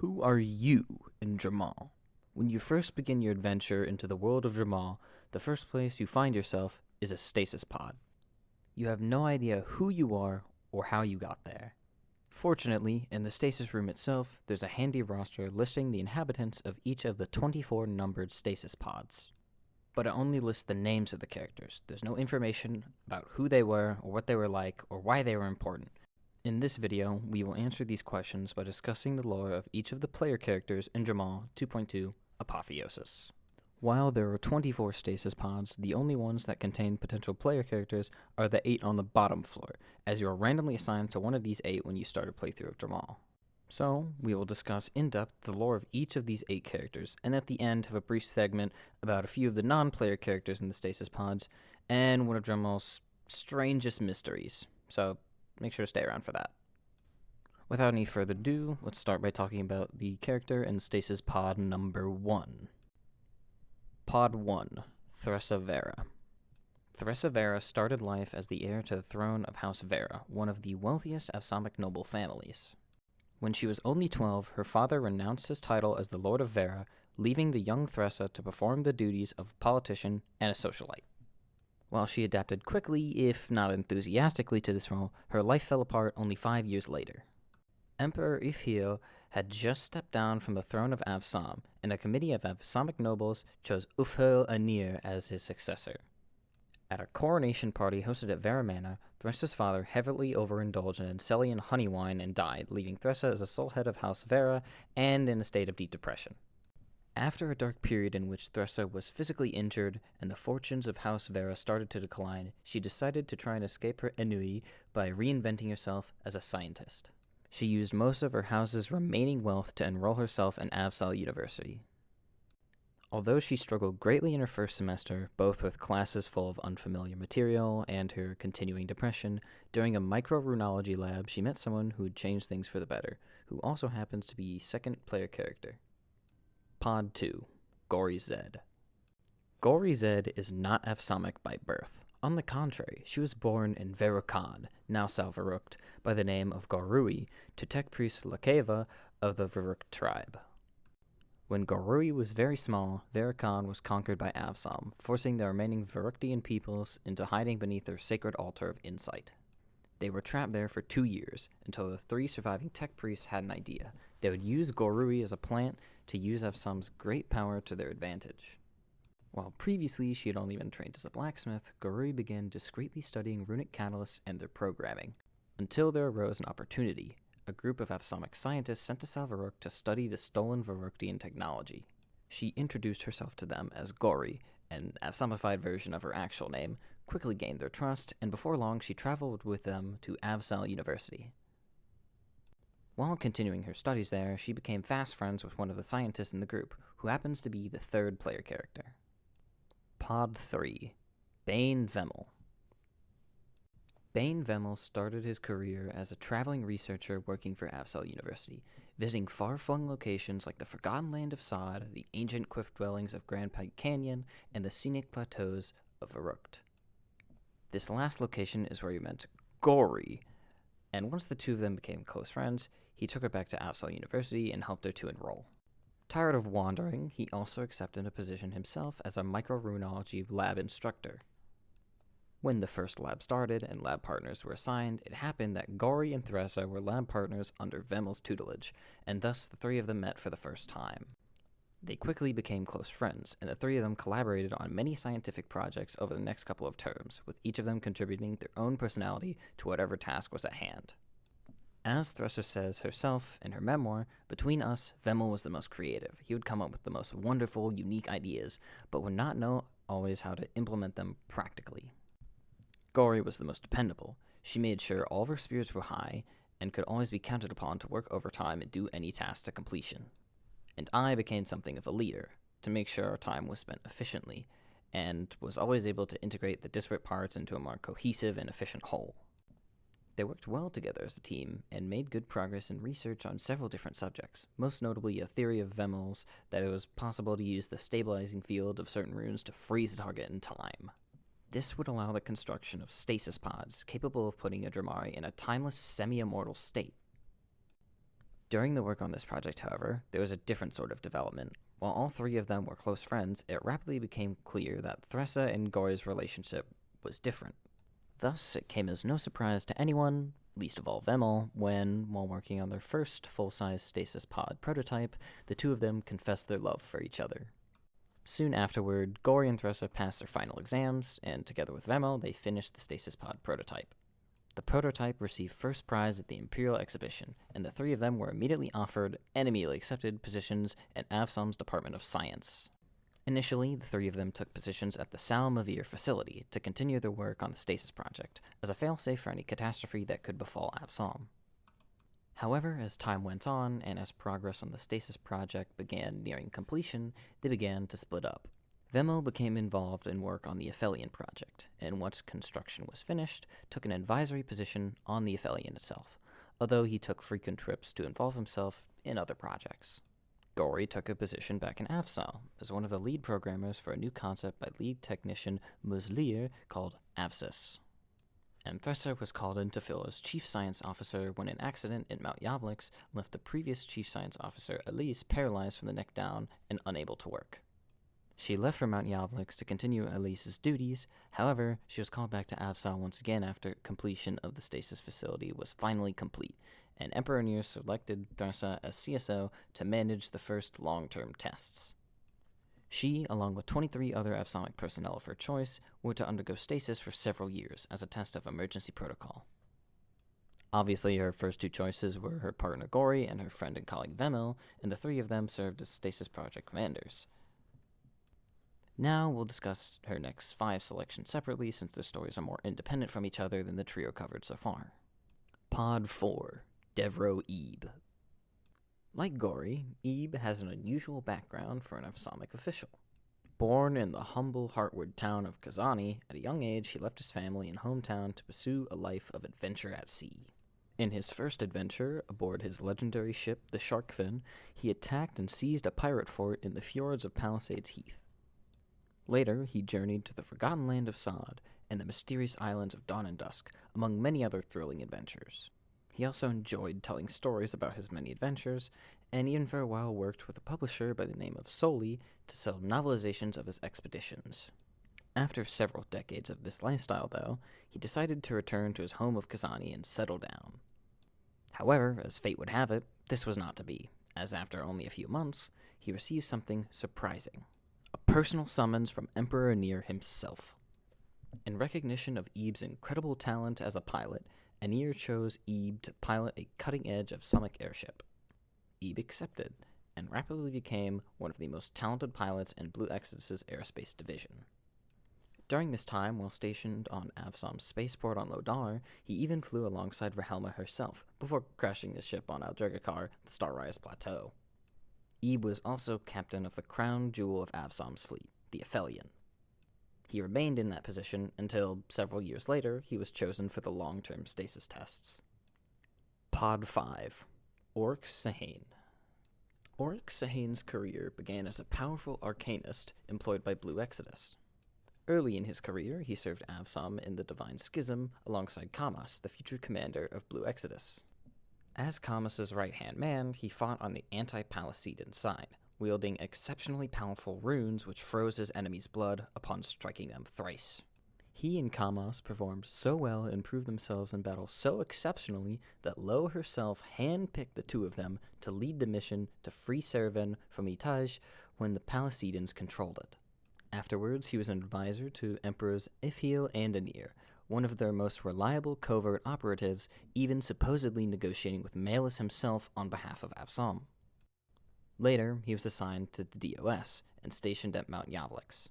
Who are you in Drehmal? When you first begin your adventure into the world of Drehmal, the first place you find yourself is a stasis pod. You have no idea who you are or how you got there. Fortunately, in the stasis room itself, there's a handy roster listing the inhabitants of each of the 24 numbered stasis pods. But it only lists the names of the characters. There's no information about who they were, or what they were like, or why they were important. In this video, we will answer these questions by discussing the lore of each of the player characters in Drehmal 2.2 Apotheosis. While there are 24 stasis pods, the only ones that contain potential player characters are the 8 on the bottom floor, as you are randomly assigned to one of these 8 when you start a playthrough of Drehmal. So, we will discuss in depth the lore of each of these 8 characters, and at the end have a brief segment about a few of the non-player characters in the stasis pods, and one of Drehmal's strangest mysteries. So, make sure to stay around for that. Without any further ado, let's start by talking about the character in stasis pod number 1. Pod 1, Thresa Vera. Thresa Vera started life as the heir to the throne of House Vera, one of the wealthiest Avsamic noble families. When she was only 12, her father renounced his title as the Lord of Vera, leaving the young Thresa to perform the duties of a politician and a socialite. While she adapted quickly, if not enthusiastically, to this role, her life fell apart only 5 years later. Emperor Ihb had just stepped down from the throne of Avsam, and a committee of Avsamic nobles chose Ufhel Anir as his successor. At a coronation party hosted at Vera Manor, Thresa's father heavily overindulged in Encelian honey wine and died, leaving Thresa as the sole head of House Vera and in a state of deep depression. After a dark period in which Thresa was physically injured and the fortunes of House Vera started to decline, she decided to try and escape her ennui by reinventing herself as a scientist. She used most of her house's remaining wealth to enroll herself in Avsal University. Although she struggled greatly in her first semester, both with classes full of unfamiliar material and her continuing depression, during a microrunology lab she met someone who would change things for the better, who also happens to be second player character. Pod 2, Gohri Zed. Gohri Zed is not Avsamic by birth. On the contrary, she was born in Verukhan, now Salvarukt, by the name of Gohri, to tech priest Lakeva of the Veruk tribe. When Gohri was very small, Verukhan was conquered by Avsam, forcing the remaining Veruktian peoples into hiding beneath their sacred altar of insight. They were trapped there for 2 years, until the 3 surviving tech priests had an idea. They would use Gohri as a plant to use Avsam's great power to their advantage. While previously she had only been trained as a blacksmith, Gohri began discreetly studying runic catalysts and their programming, until there arose an opportunity. A group of Avsamic scientists sent to Salvaruk to study the stolen Veruktian technology. She introduced herself to them as Gohri, an Avsamified version of her actual name, quickly gained their trust, and before long she traveled with them to Avsal University. While continuing her studies there, she became fast friends with one of the scientists in the group, who happens to be the third player character. Pod 3, Baen Vehmil. Baen Vehmil started his career as a traveling researcher working for Avsal University, visiting far-flung locations like the Forgotten Land of Sod, the ancient cliff dwellings of Grand Pike Canyon, and the scenic plateaus of Verukht. This last location is where he met Gohri, and once the two of them became close friends, he took her back to Avsal University and helped her to enroll. Tired of wandering, he also accepted a position himself as a microrunology lab instructor. When the first lab started and lab partners were assigned, it happened that Gohri and Thresa were lab partners under Vehmil's tutelage, and thus the 3 of them met for the first time. They quickly became close friends, and the 3 of them collaborated on many scientific projects over the next couple of terms, with each of them contributing their own personality to whatever task was at hand. As Thresa says herself in her memoir, between us, Vehmil was the most creative. He would come up with the most wonderful, unique ideas, but would not know always how to implement them practically. Gohri was the most dependable. She made sure all of her spirits were high, and could always be counted upon to work overtime and do any task to completion. And I became something of a leader, to make sure our time was spent efficiently, and was always able to integrate the disparate parts into a more cohesive and efficient whole. They worked well together as a team, and made good progress in research on several different subjects, most notably a theory of Vehmil's that it was possible to use the stabilizing field of certain runes to freeze a target in time. This would allow the construction of stasis pods capable of putting a Drehmari in a timeless, semi-immortal state. During the work on this project, however, there was a different sort of development. While all three of them were close friends, it rapidly became clear that Thresa and Gohri's relationship was different. Thus, it came as no surprise to anyone, least of all Vehmil, when, while working on their first full-size stasis pod prototype, the two of them confessed their love for each other. Soon afterward, Gohri and Thresa passed their final exams, and together with Vehmil, they finished the stasis pod prototype. The prototype received first prize at the Imperial Exhibition, and the three of them were immediately offered and immediately accepted positions at Avsom's Department of Science. Initially, the three of them took positions at the Salamavir facility to continue their work on the Stasis project, as a failsafe for any catastrophe that could befall Avsom. However, as time went on, and as progress on the Stasis project began nearing completion, they began to split up. Vehmil became involved in work on the Aphelion project, and once construction was finished, took an advisory position on the Aphelion itself, although he took frequent trips to involve himself in other projects. Gohri took a position back in Avsom as one of the lead programmers for a new concept by lead technician Muslir called Avsis. And Thresa was called in to fill as chief science officer when an accident at Mount Yavlix left the previous chief science officer Elise paralyzed from the neck down and unable to work. She left for Mount Yavlix to continue Elise's duties. However, she was called back to Avsom once again after completion of the stasis facility was finally complete, and Emperor Nir selected Thresa as CSO to manage the first long-term tests. She, along with 23 other Avsomic personnel of her choice, were to undergo stasis for several years as a test of emergency protocol. Obviously, her first two choices were her partner Gohri and her friend and colleague Vehmil, and the three of them served as stasis project commanders. Now we'll discuss her next 5 selections separately, since their stories are more independent from each other than the trio covered so far. Pod 4. Devroh Ihb. Like Gohri, Ihb has an unusual background for an Avsomic official. Born in the humble Heartwood town of Kazani, at a young age he left his family and hometown to pursue a life of adventure at sea. In his first adventure, aboard his legendary ship, the Sharkfin, he attacked and seized a pirate fort in the fjords of Palisades Heath. Later, he journeyed to the forgotten land of Sod and the mysterious islands of Dawn and Dusk, among many other thrilling adventures. He also enjoyed telling stories about his many adventures, and even for a while worked with a publisher by the name of Soli to sell novelizations of his expeditions. After several decades of this lifestyle, though, he decided to return to his home of Kazani and settle down. However, as fate would have it, this was not to be, as after only a few months, he received something surprising. A personal summons from Emperor Nir himself. In recognition of Ihb's incredible talent as a pilot, Nir chose Ihb to pilot a cutting-edge Avsomic airship. Ihb accepted, and rapidly became one of the most talented pilots in Blue Exodus's aerospace division. During this time, while stationed on Avsom's spaceport on Lodar, he even flew alongside Rahelma herself, before crashing his ship on Aldregakar, the Starrise Plateau. Ihb was also captain of the crown jewel of Avsom's fleet, the Aphelion. He remained in that position until, several years later, he was chosen for the long-term stasis tests. Pod 5. Orix Cehein. Orix Cehein's career began as a powerful arcanist employed by Blue Exodus. Early in his career, he served Avsom in the Divine Schism alongside Kahmas, the future commander of Blue Exodus. As Kahmas's right-hand man, he fought on the anti-Palisedan side, wielding exceptionally powerful runes which froze his enemy's blood upon striking them thrice. He and Kahmas performed so well and proved themselves in battle so exceptionally that Lo herself hand-picked the two of them to lead the mission to free Sereven from Itaj when the Palisedans controlled it. Afterwards, he was an advisor to Emperors Ifhil and Anir, one of their most reliable covert operatives, even supposedly negotiating with Malus himself on behalf of Avsom. Later, he was assigned to the DOS and stationed at Mount Yavlix.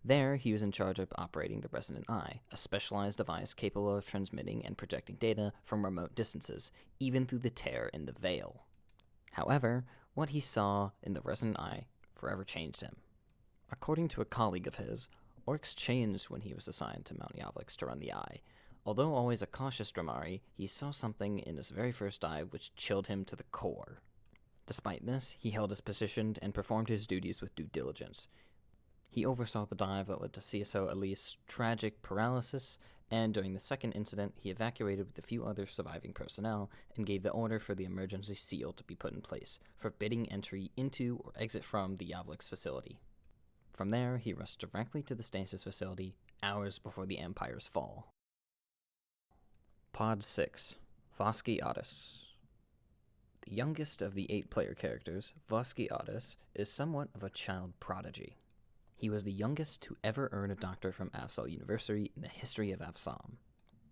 There, he was in charge of operating the Resonant Eye, a specialized device capable of transmitting and projecting data from remote distances, even through the tear in the veil. However, what he saw in the Resonant Eye forever changed him. According to a colleague of his, Orix changed when he was assigned to Mount Yavlix to run the Eye. Although always a cautious Dromari, he saw something in his very first dive which chilled him to the core. Despite this, he held his position and performed his duties with due diligence. He oversaw the dive that led to CSO Elise's tragic paralysis and during the second incident, he evacuated with a few other surviving personnel and gave the order for the emergency seal to be put in place, forbidding entry into or exit from the Yavlik's facility. From there, he rushed directly to the Stasis facility, hours before the Empire's fall. Pod 6. Vohski Ottis. The youngest of the 8 player characters, Vohski Ottis, is somewhat of a child prodigy. He was the youngest to ever earn a doctorate from Avsal University in the history of Avsam.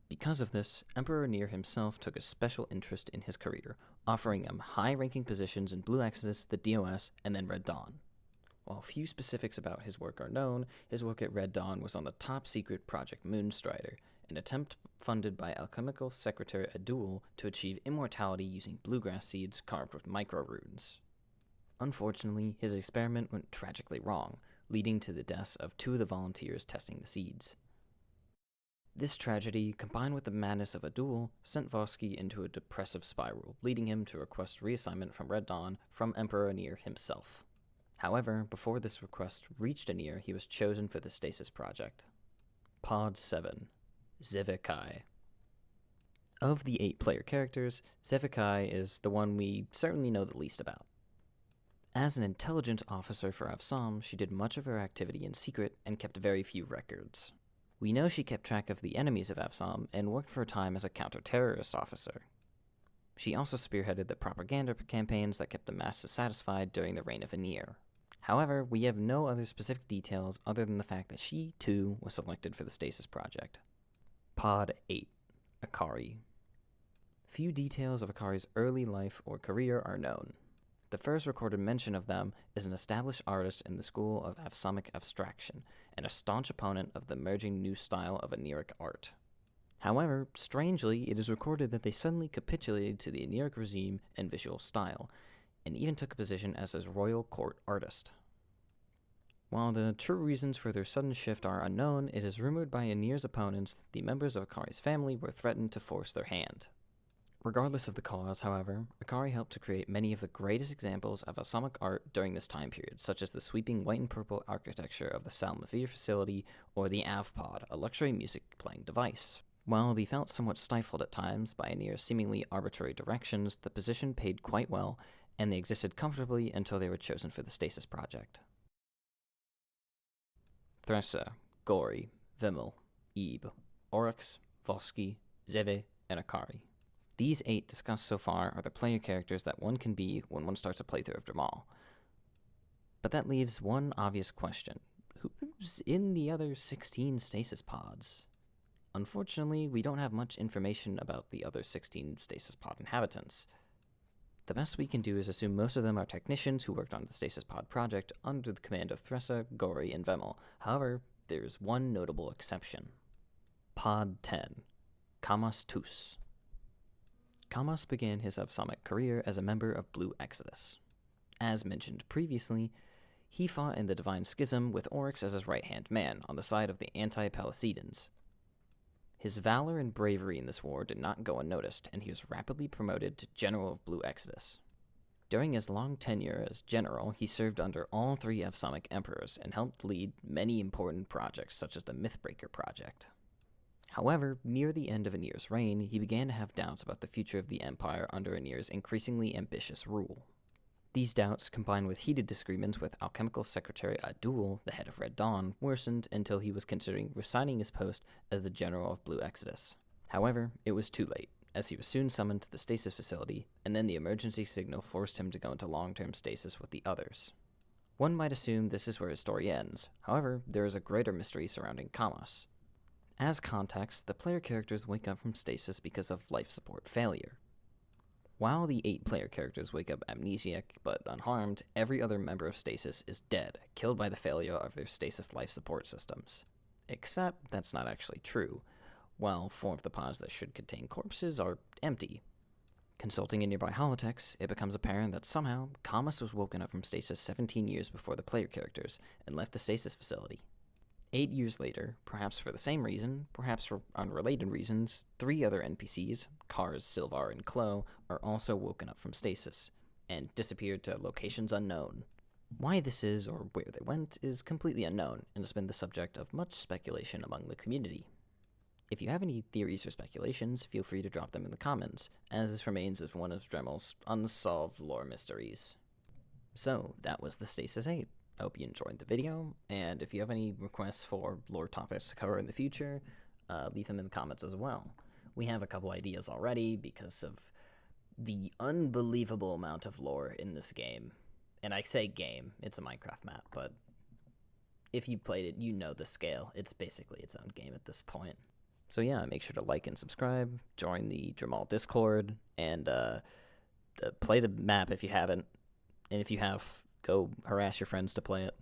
Because of this, Emperor Nier himself took a special interest in his career, offering him high-ranking positions in Blue Exodus, the DOS, and then Red Dawn. While few specifics about his work are known, his work at Red Dawn was on the top-secret Project Moonstrider, an attempt funded by alchemical secretary Adul to achieve immortality using bluegrass seeds carved with micro-runes. Unfortunately, his experiment went tragically wrong, leading to the deaths of 2 of the volunteers testing the seeds. This tragedy, combined with the madness of Adul, sent Vohski into a depressive spiral, leading him to request reassignment from Red Dawn from Emperor Nier himself. However, before this request reached Nier, he was chosen for the Stasis project. Pod 7. Zevve Kai. Of the 8 player characters, Zevve Kai is the one we certainly know the least about. As an intelligence officer for Avsam, she did much of her activity in secret and kept very few records. We know she kept track of the enemies of Avsam and worked for a time as a counter-terrorist officer. She also spearheaded the propaganda campaigns that kept the masses satisfied during the reign of Nier. However, we have no other specific details other than the fact that she, too, was selected for the Stasis project. Pod 8. Ekari. Few details of Ekari's early life or career are known. The first recorded mention of them is an established artist in the school of Avsamic abstraction, and a staunch opponent of the emerging new style of Aniric art. However, strangely, it is recorded that they suddenly capitulated to the Aniric regime and visual style, and even took a position as his royal court artist. While the true reasons for their sudden shift are unknown, it is rumored by Anir's opponents that the members of Ekari's family were threatened to force their hand. Regardless of the cause, however, Ekari helped to create many of the greatest examples of Avsamic art during this time period, such as the sweeping white and purple architecture of the Salmavir facility or the Avpod, a luxury music-playing device. While they felt somewhat stifled at times by Anir's seemingly arbitrary directions, the position paid quite well, and they existed comfortably until they were chosen for the Stasis project. Thresa, Gohri, Vehmil, Ihb, Orix, Vohski, Zevve, and Ekari. These 8 discussed so far are the player characters that one can be when one starts a playthrough of Drehmal. But that leaves one obvious question. Who's in the other 16 Stasis pods? Unfortunately, we don't have much information about the other 16 Stasis pod inhabitants. The best we can do is assume most of them are technicians who worked on the Stasis pod project under the command of Thresa, Gohri, and Vehmil. However, there is one notable exception. Pod 10. Kahmas Tuhs. Kahmas began his Avsamic career as a member of Blue Exodus. As mentioned previously, he fought in the Divine Schism with Orix as his right-hand man on the side of the anti-Palacidans. His valor and bravery in this war did not go unnoticed, and he was rapidly promoted to General of Blue Exodus. During his long tenure as general, he served under all 3 Avsamic emperors and helped lead many important projects such as the Mythbreaker project. However, near the end of Anir's reign, he began to have doubts about the future of the Empire under Anir's increasingly ambitious rule. These doubts, combined with heated disagreements with Alchemical Secretary Adul, the head of Red Dawn, worsened until he was considering resigning his post as the General of Blue Exodus. However, it was too late, as he was soon summoned to the Stasis facility, and then the emergency signal forced him to go into long-term stasis with the others. One might assume this is where his story ends. However, there is a greater mystery surrounding Kahmas. As context, the player characters wake up from stasis because of life support failure. While the 8 player characters wake up amnesiac but unharmed, every other member of Stasis is dead, killed by the failure of their Stasis life support systems. Except that's not actually true, while 4 of the pods that should contain corpses are empty. Consulting a nearby holotext, it becomes apparent that somehow Kahmas was woken up from Stasis 17 years before the player characters and left the Stasis facility. 8 years later, perhaps for the same reason, perhaps for unrelated reasons, 3 other NPCs, Kars, Silvar, and Klo, are also woken up from stasis, and disappeared to locations unknown. Why this is, or where they went, is completely unknown, and has been the subject of much speculation among the community. If you have any theories or speculations, feel free to drop them in the comments, as this remains as one of Dremhal's unsolved lore mysteries. So, that was the Stasis 8. I hope you enjoyed the video, and if you have any requests for lore topics to cover in the future, leave them in the comments as well. We have a couple ideas already because of the unbelievable amount of lore in this game. And I say game, it's a Minecraft map, but if you played it, you know the scale. It's basically its own game at this point. So yeah, make sure to like and subscribe, join the Drehmal Discord, and play the map if you haven't. And if you have, go harass your friends to play it.